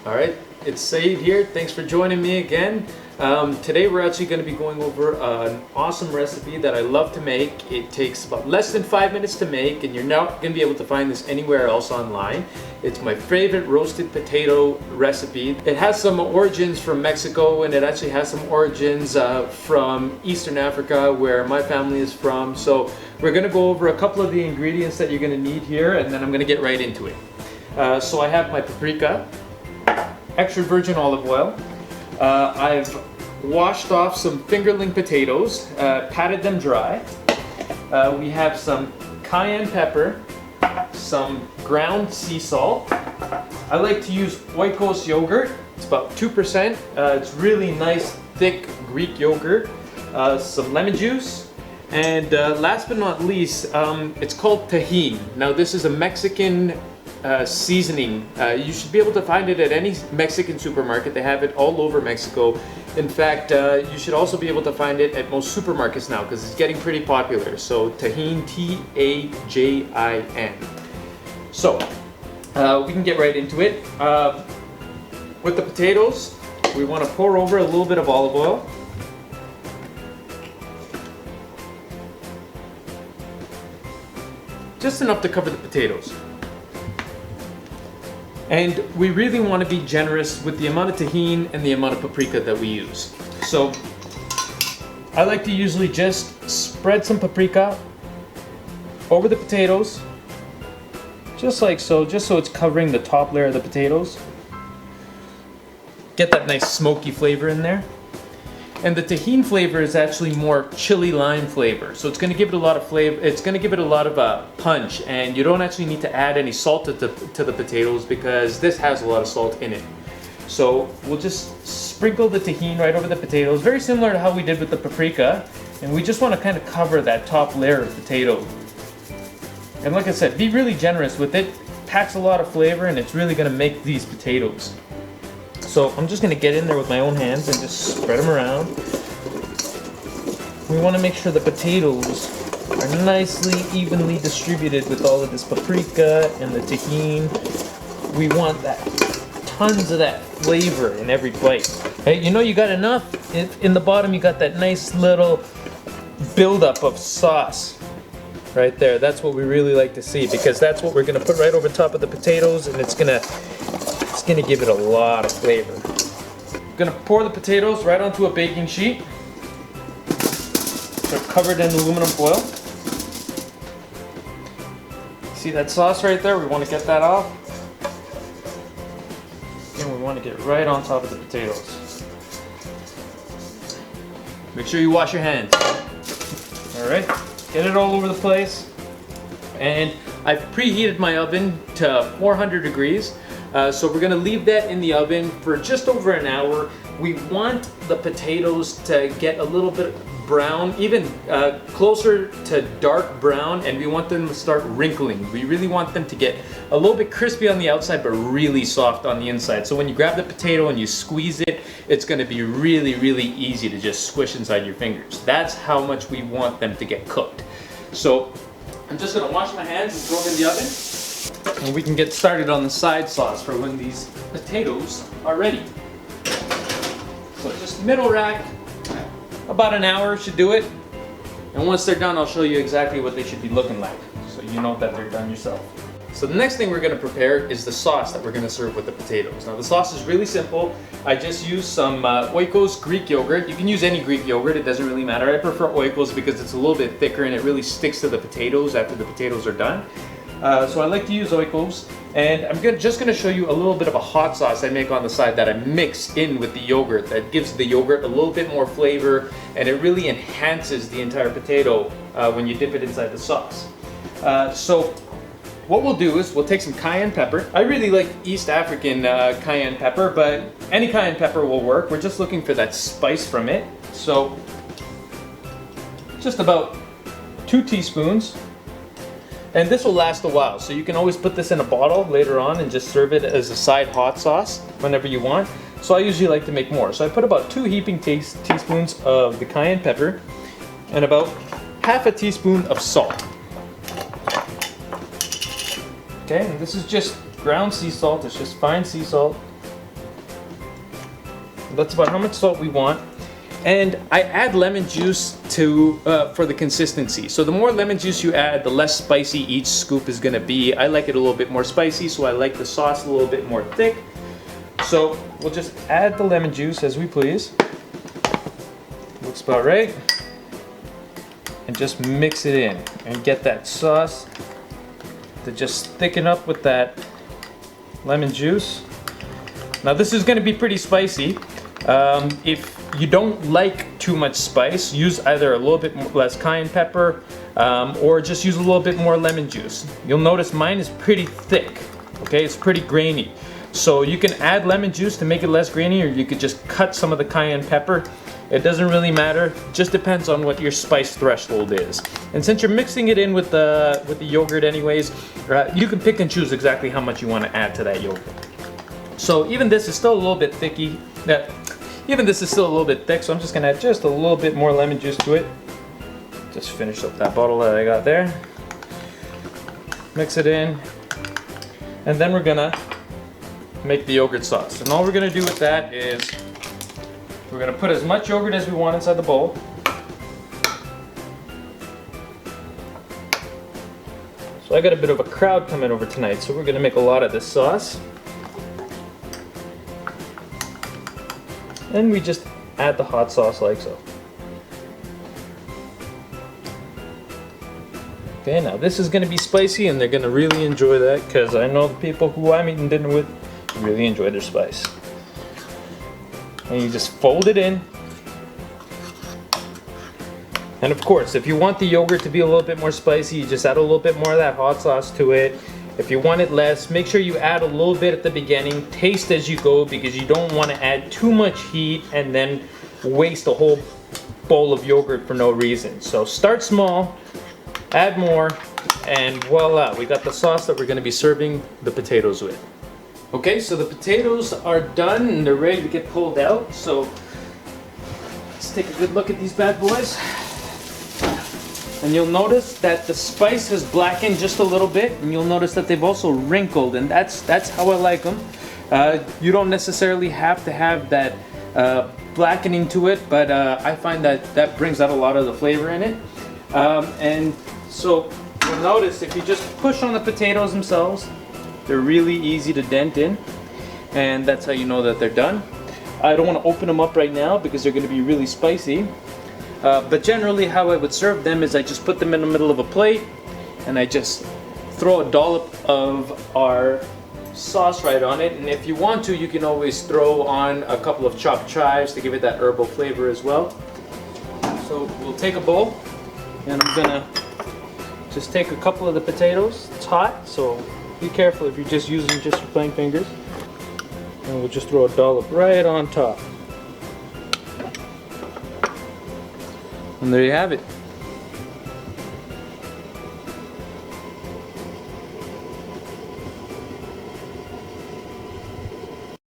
All right, it's Saeed here. Thanks for joining me again. Today we're actually going to be going over an awesome recipe that I love to make. It takes about less than 5 minutes to make, and you're not going to be able to find this anywhere else online. It's my favorite roasted potato recipe. It has some origins from Mexico, and it actually has some origins from Eastern Africa, where my family is from. So we're going to go over a couple of the ingredients that you're going to need here, and then I'm going to get right into it. So I have my paprika, extra virgin olive oil. I've washed off some fingerling potatoes, patted them dry. We have some cayenne pepper, some ground sea salt. I like to use Oikos yogurt. It's about 2%. It's really nice, thick Greek yogurt. Some lemon juice. And last but not least, it's called Tajín. Now this is a Mexican seasoning. You should be able to find it at any Mexican supermarket. They have it all over Mexico. In fact, you should also be able to find it at most supermarkets now because it's getting pretty popular. So Tajín, T-A-J-I-N. So we can get right into it. With the potatoes, we want to pour over a little bit of olive oil. Just enough to cover the potatoes. And we really want to be generous with the amount of tahini and the amount of paprika that we use. So I like to usually just spread some paprika over the potatoes, just like so, just so it's covering the top layer of the potatoes. Get that nice smoky flavor in there. And the tahini flavor is actually more chili lime flavor, so it's going to give it a lot of flavor. It's going to give it a lot of punch, and you don't actually need to add any salt to the potatoes because this has a lot of salt in it. So we'll just sprinkle the tahini right over the potatoes, very similar to how we did with the paprika, and we just want to kind of cover that top layer of potato. And like I said, be really generous with it. Packs a lot of flavor, and it's really going to make these potatoes. So I'm just going to get in there with my own hands and just spread them around. We want to make sure the potatoes are nicely, evenly distributed with all of this paprika and the tahini. We want that, tons of that flavor in every bite. Hey, you know you got enough. In the bottom you got that nice little buildup of sauce. Right there. That's what we really like to see because that's what we're going to put right over top of the potatoes, and it's going to give it a lot of flavor. I'm gonna pour the potatoes right onto a baking sheet. They're covered in aluminum foil. See that sauce right there? We want to get that off. And we want to get right on top of the potatoes. Make sure you wash your hands. All right, get it all over the place. And I've preheated my oven to 400 degrees. So we're gonna leave that in the oven for just over an hour. We want the potatoes to get a little bit brown, even closer to dark brown, and we want them to start wrinkling. We really want them to get a little bit crispy on the outside, but really soft on the inside. So when you grab the potato and you squeeze it, it's gonna be really, really easy to just squish inside your fingers. That's how much we want them to get cooked. So I'm just gonna wash my hands and throw them in the oven. And we can get started on the side sauce for when these potatoes are ready. So just middle rack, about an hour should do it. And once they're done, I'll show you exactly what they should be looking like, so you know that they're done yourself. So the next thing we're gonna prepare is the sauce that we're gonna serve with the potatoes. Now the sauce is really simple. I just use some Oikos Greek yogurt. You can use any Greek yogurt, it doesn't really matter. I prefer Oikos because it's a little bit thicker and it really sticks to the potatoes after the potatoes are done. So I like to use Oikos, and I'm just going to show you a little bit of a hot sauce I make on the side that I mix in with the yogurt. That gives the yogurt a little bit more flavor, and it really enhances the entire potato when you dip it inside the sauce. So what we'll do is we'll take some cayenne pepper. I really like East African cayenne pepper, but any cayenne pepper will work. We're just looking for that spice from it. So just about 2 teaspoons. And this will last a while, so you can always put this in a bottle later on and just serve it as a side hot sauce whenever you want. So I usually like to make more. So I put about 2 heaping teaspoons of the cayenne pepper and about half a teaspoon of salt. Okay, and this is just ground sea salt. It's just fine sea salt. That's about how much salt we want. And I add lemon juice to for the consistency. So the more lemon juice you add, the less spicy each scoop is gonna be. I like it a little bit more spicy, so I like the sauce a little bit more thick. So we'll just add the lemon juice as we please. Looks about right. And just mix it in and get that sauce to just thicken up with that lemon juice. Now this is gonna be pretty spicy. If you don't like too much spice, use either a little bit less cayenne pepper or just use a little bit more lemon juice. You'll notice mine is pretty thick, okay? It's pretty grainy. So you can add lemon juice to make it less grainy, or you could just cut some of the cayenne pepper. It doesn't really matter, just depends on what your spice threshold is. And since you're mixing it in with the yogurt anyways, you can pick and choose exactly how much you want to add to that yogurt. So even this is still a little bit thicky. Even this is still a little bit thick, so I'm just gonna add just a little bit more lemon juice to it. Just finish up that bottle that I got there. Mix it in. And then we're gonna make the yogurt sauce. And all we're gonna do with that is we're gonna put as much yogurt as we want inside the bowl. So I got a bit of a crowd coming over tonight, so we're gonna make a lot of this sauce. And we just add the hot sauce like so. Okay, now this is gonna be spicy and they're gonna really enjoy that, because I know the people who I'm eating dinner with really enjoy their spice. And you just fold it in. And of course, if you want the yogurt to be a little bit more spicy, you just add a little bit more of that hot sauce to it. If you want it less, make sure you add a little bit at the beginning. Taste as you go, because you don't want to add too much heat and then waste a whole bowl of yogurt for no reason. So start small, add more, and voila, we got the sauce that we're going to be serving the potatoes with. Okay, so the potatoes are done and they're ready to get pulled out. So let's take a good look at these bad boys. And you'll notice that the spice has blackened just a little bit, and you'll notice that they've also wrinkled, and that's how I like them. You don't necessarily have to have that blackening to it, but I find that brings out a lot of the flavor in it. And so you'll notice if you just push on the potatoes themselves, they're really easy to dent in, and that's how you know that they're done. I don't want to open them up right now because they're going to be really spicy. But generally how I would serve them is I just put them in the middle of a plate and I just throw a dollop of our sauce right on it. And if you want to, you can always throw on a couple of chopped chives to give it that herbal flavor as well. So we'll take a bowl and I'm gonna just take a couple of the potatoes. It's hot, so be careful if you're just using just your plain fingers. And we'll just throw a dollop right on top. And there you have it.